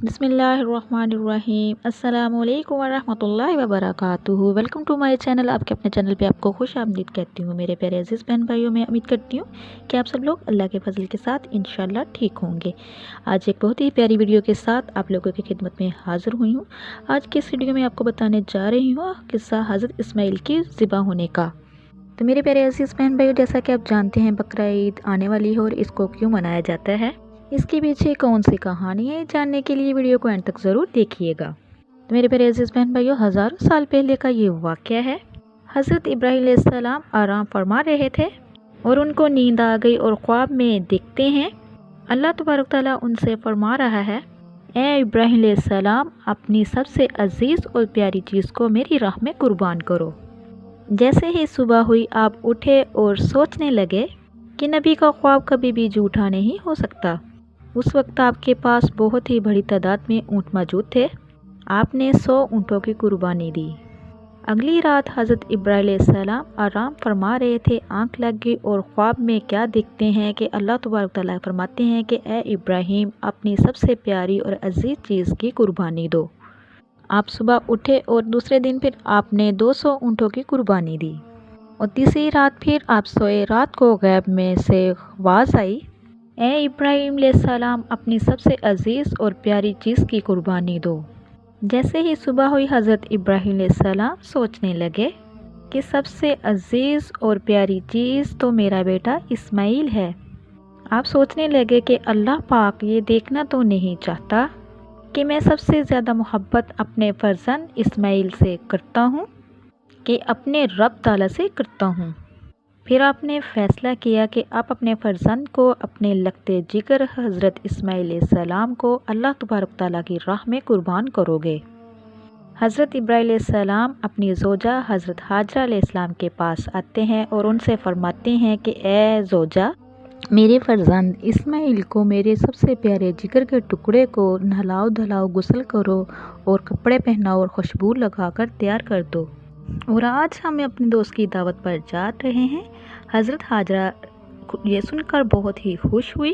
بسم اللہ الرحمن الرحیم۔ السلام علیکم ورحمۃ اللہ وبرکاتہ۔ Welcome to my channel. آپ کے اپنے چینل پہ آپ کو خوش آمدید کہتی ہوں میرے پیارے عزیز بہن بھائیوں۔ میں امید کرتی ہوں کہ آپ سب لوگ اللہ کے فضل کے ساتھ انشاءاللہ ٹھیک ہوں گے۔ آج ایک بہت ہی پیاری ویڈیو کے ساتھ آپ لوگوں کی خدمت میں حاضر ہوئی ہوں۔ آج کی اس ویڈیو میں آپ کو بتانے جا رہی ہوں قصہ حضرت اسماعیل کی ذبح ہونے کا۔ تو میرے پیارے عزیز بہن بھائیوں، جیسا کہ آپ جانتے ہیں بقرہ عید آنے والی ہے اور اس کو کیوں منایا جاتا ہے، اس کے پیچھے کون سی کہانی ہے، جاننے کے لیے ویڈیو کو اینڈ تک ضرور دیکھیے گا۔ تو میرے پیارے عزیز بہن بھائیوں، ہزاروں سال پہلے کا یہ واقعہ ہے۔ حضرت ابراہیم علیہ السلام آرام فرما رہے تھے اور ان کو نیند آ گئی اور خواب میں دیکھتے ہیں اللہ تبارک تعالیٰ ان سے فرما رہا ہے، اے ابراہیم علیہ السلام، اپنی سب سے عزیز اور پیاری چیز کو میری راہ میں قربان کرو۔ جیسے ہی صبح ہوئی آپ اٹھے اور سوچنے لگے کہ نبی کا خواب کبھی بھی جھوٹا نہیں ہو سکتا۔ اس وقت آپ کے پاس بہت ہی بڑی تعداد میں اونٹ موجود تھے۔ آپ نے 100 اونٹوں کی قربانی دی۔ اگلی رات حضرت ابراہیم علیہ السلام آرام فرما رہے تھے، آنکھ لگ گئی اور خواب میں کیا دیکھتے ہیں کہ اللہ تبارک تعالیٰ فرماتے ہیں کہ اے ابراہیم، اپنی سب سے پیاری اور عزیز چیز کی قربانی دو۔ آپ صبح اٹھے اور دوسرے دن پھر آپ نے 200 اونٹوں کی قربانی دی اور تیسری رات پھر آپ سوئے۔ رات کو غیب میں سے آواز آئی، اے ابراہیم علیہ السلام، اپنی سب سے عزیز اور پیاری چیز کی قربانی دو۔ جیسے ہی صبح ہوئی حضرت ابراہیم علیہ السلام سوچنے لگے کہ سب سے عزیز اور پیاری چیز تو میرا بیٹا اسماعیل ہے۔ آپ سوچنے لگے کہ اللہ پاک یہ دیکھنا تو نہیں چاہتا کہ میں سب سے زیادہ محبت اپنے فرزند اسماعیل سے کرتا ہوں کہ اپنے رب تعالیٰ سے کرتا ہوں۔ پھر آپ نے فیصلہ کیا کہ آپ اپنے فرزند کو، اپنے لگتے جگر حضرت اسماعیل علیہ السلام کو اللہ تبارک تعالیٰ کی راہ میں قربان کرو گے۔ حضرت ابراہیم علیہ السلام اپنی زوجہ حضرت ہاجرہ علیہ السلام کے پاس آتے ہیں اور ان سے فرماتے ہیں کہ اے زوجہ، میرے فرزند اسماعیل کو، میرے سب سے پیارے جگر کے ٹکڑے کو نہلاؤ دھلاؤ، غسل کرو اور کپڑے پہناؤ اور خوشبو لگا کر تیار کر دو، اور آج ہم اپنے دوست کی دعوت پر جا رہے ہیں۔ حضرت ہاجرہ یہ سن کر بہت ہی خوش ہوئی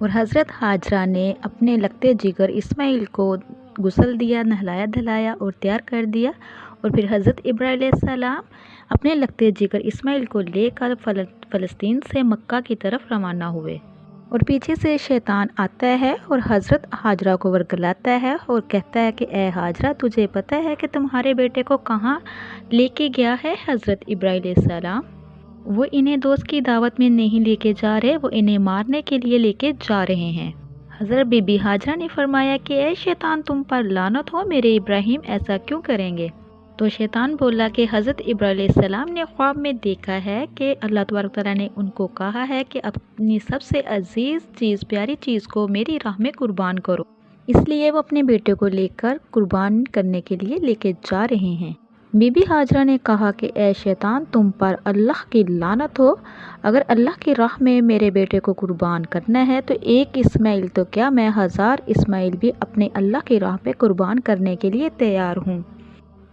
اور حضرت ہاجرہ نے اپنے لگتے جگر اسماعیل کو غسل دیا، نہلایا دھلایا اور تیار کر دیا، اور پھر حضرت ابراہیم علیہ السلام اپنے لگتے جگر اسماعیل کو لے کر فلسطین سے مکہ کی طرف روانہ ہوئے، اور پیچھے سے شیطان آتا ہے اور حضرت ہاجرہ کو ورگلاتا ہے اور کہتا ہے کہ اے ہاجرہ، تجھے پتہ ہے کہ تمہارے بیٹے کو کہاں لے کے گیا ہے حضرت ابراہیم علیہ السلام؟ وہ انہیں دوست کی دعوت میں نہیں لے کے جا رہے، وہ انہیں مارنے کے لیے لے کے جا رہے ہیں۔ حضرت بی بی ہاجرہ نے فرمایا کہ اے شیطان، تم پر لعنت ہو، میرے ابراہیم ایسا کیوں کریں گے؟ تو شیطان بولا کہ حضرت ابراہیم علیہ السلام نے خواب میں دیکھا ہے کہ اللہ تبارک تعالیٰ نے ان کو کہا ہے کہ اپنی سب سے عزیز چیز، پیاری چیز کو میری راہ میں قربان کرو، اس لیے وہ اپنے بیٹے کو لے کر قربان کرنے کے لیے لے کے جا رہے ہیں۔ بی بی ہاجرہ نے کہا کہ اے شیطان، تم پر اللہ کی لعنت ہو، اگر اللہ کی راہ میں میرے بیٹے کو قربان کرنا ہے تو ایک اسماعیل تو کیا، میں 1000 اسماعیل بھی اپنے اللہ کی راہ پہ قربان کرنے کے لیے تیار ہوں۔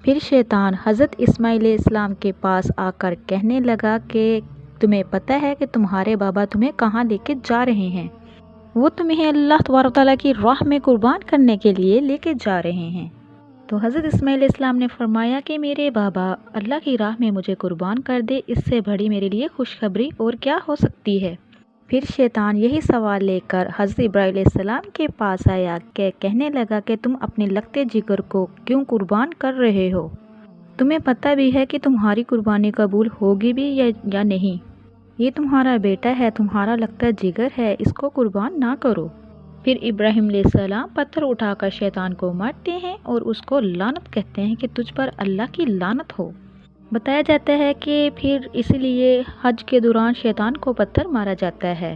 پھر شیطان حضرت اسماعیل علیہ السلام کے پاس آ کر کہنے لگا کہ تمہیں پتہ ہے کہ تمہارے بابا تمہیں کہاں لے کے جا رہے ہیں؟ وہ تمہیں اللہ تبارک تعالیٰ کی راہ میں قربان کرنے کے لیے لے کے جا رہے ہیں۔ تو حضرت اسماعیل علیہ السلام نے فرمایا کہ میرے بابا اللہ کی راہ میں مجھے قربان کر دے، اس سے بڑی میرے لیے خوشخبری اور کیا ہو سکتی ہے؟ پھر شیطان یہی سوال لے کر حضرت ابراہیم علیہ السلام کے پاس آیا کہ کہنے لگا کہ تم اپنے لگتے جگر کو کیوں قربان کر رہے ہو؟ تمہیں پتہ بھی ہے کہ تمہاری قربانی قبول ہوگی بھی یا نہیں؟ یہ تمہارا بیٹا ہے، تمہارا لگتا جگر ہے، اس کو قربان نہ کرو۔ پھر ابراہیم علیہ السلام پتھر اٹھا کر شیطان کو مارتے ہیں اور اس کو لعنت کہتے ہیں کہ تجھ پر اللہ کی لعنت ہو۔ بتایا جاتا ہے کہ پھر اس لیے حج کے دوران شیطان کو پتھر مارا جاتا ہے۔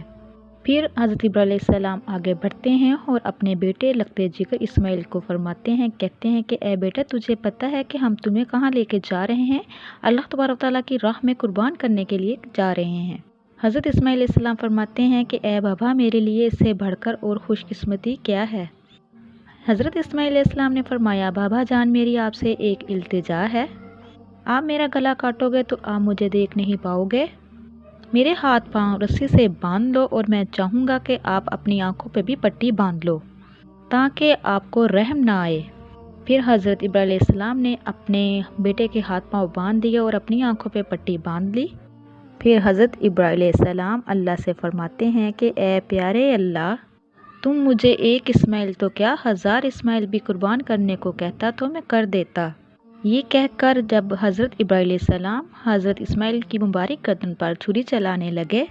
پھر حضرت ابراہیم علیہ السلام آگے بڑھتے ہیں اور اپنے بیٹے لگتے جگر اسماعیل کو فرماتے ہیں، کہتے ہیں کہ اے بیٹا، تجھے پتہ ہے کہ ہم تمہیں کہاں لے کے جا رہے ہیں؟ اللہ تبارک تعالیٰ کی راہ میں قربان کرنے کے لیے جا رہے ہیں۔ حضرت اسماعیل علیہ السلام فرماتے ہیں کہ اے بابا، میرے لیے اس سے بڑھ کر اور خوش قسمتی کیا ہے؟ حضرت اسماعیل علیہ السلام نے فرمایا، بابا جان، میری آپ سے ایک التجا ہے، آپ میرا گلا کاٹو گے تو آپ مجھے دیکھ نہیں پاؤ گے، میرے ہاتھ پاؤں رسی سے باندھ لو اور میں چاہوں گا کہ آپ اپنی آنکھوں پہ بھی پٹی باندھ لو تاکہ آپ کو رحم نہ آئے۔ پھر حضرت ابراہیم علیہ السلام نے اپنے بیٹے کے ہاتھ پاؤں باندھ دیے اور اپنی آنکھوں پہ پٹی باندھ لی۔ پھر حضرت ابراہیم علیہ السلام اللہ سے فرماتے ہیں کہ اے پیارے اللہ، تم مجھے ایک اسماعیل تو کیا 1000 اسماعیل بھی قربان کرنے کو کہتا تو میں کر دیتا۔ یہ کہہ کر جب حضرت ابراہیم علیہ السلام حضرت اسماعیل کی مبارک گردن پر چھری چلانے لگے،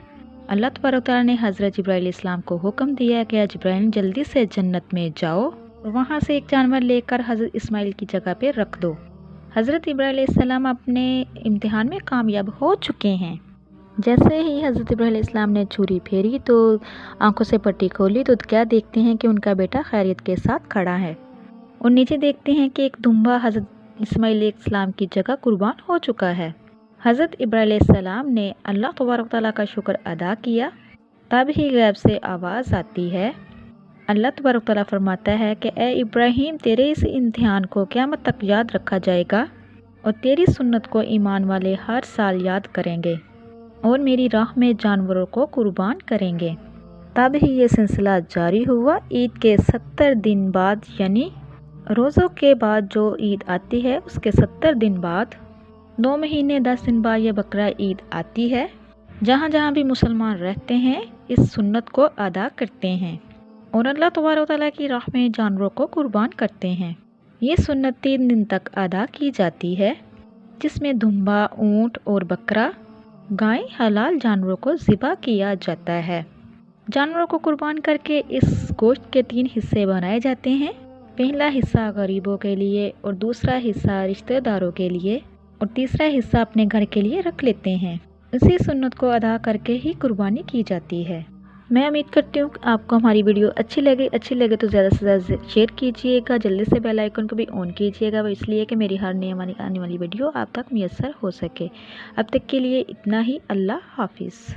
اللہ تبارک تعالیٰ نے حضرت ابراہیم علیہ السلام کو حکم دیا کہ ابراہیم جلدی سے جنت میں جاؤ اور وہاں سے ایک جانور لے کر حضرت اسماعیل کی جگہ پہ رکھ دو۔ حضرت ابراہیم علیہ السلام اپنے امتحان میں کامیاب ہو چکے ہیں۔ جیسے ہی حضرت ابراہیم علیہ السلام نے چھری پھیری تو آنکھوں سے پٹی کھولی تو کیا دیکھتے ہیں کہ ان کا بیٹا خیریت کے ساتھ کھڑا ہے، اور نیچے دیکھتے ہیں کہ ایک دمبا حضرت اسماعیل علیہ السلام کی جگہ قربان ہو چکا ہے۔ حضرت ابراہیم علیہ السلام نے اللہ تبارک تعالیٰ کا شکر ادا کیا، تب ہی غیب سے آواز آتی ہے۔ اللہ تبارک تعالیٰ فرماتا ہے کہ اے ابراہیم، تیرے اس امتحان کو قیامت تک یاد رکھا جائے گا اور تیری سنت کو ایمان والے ہر سال یاد کریں گے اور میری راہ میں جانوروں کو قربان کریں گے۔ تب ہی یہ سلسلہ جاری ہوا۔ عید کے 70 دن بعد، یعنی روزوں کے بعد جو عید آتی ہے اس کے 70 دن بعد 2 مہینے 10 دن بعد یہ بقرہ عید آتی ہے۔ جہاں جہاں بھی مسلمان رہتے ہیں اس سنت کو ادا کرتے ہیں اور اللہ تبارک تعالیٰ کی راہ میں جانوروں کو قربان کرتے ہیں۔ یہ سنت 3 دن تک ادا کی جاتی ہے، جس میں دمبا، اونٹ اور بکرا، گائے حلال جانوروں کو ذبح کیا جاتا ہے۔ جانوروں کو قربان کر کے اس گوشت کے 3 حصے بنائے جاتے ہیں۔ پہلا حصہ غریبوں کے لیے اور دوسرا حصہ رشتہ داروں کے لیے اور تیسرا حصہ اپنے گھر کے لیے رکھ لیتے ہیں۔ اسی سنت کو ادا کر کے ہی قربانی کی جاتی ہے۔ میں امید کرتی ہوں کہ آپ کو ہماری ویڈیو اچھی لگے تو زیادہ سے زیادہ شیئر کیجئے گا، جلدی سے بیل آئیکن کو بھی آن کیجئے گا، وہ اس لیے کہ میری ہر نئی آنے والی ویڈیو آپ تک میسر ہو سکے۔ اب تک کے لیے اتنا ہی، اللہ حافظ۔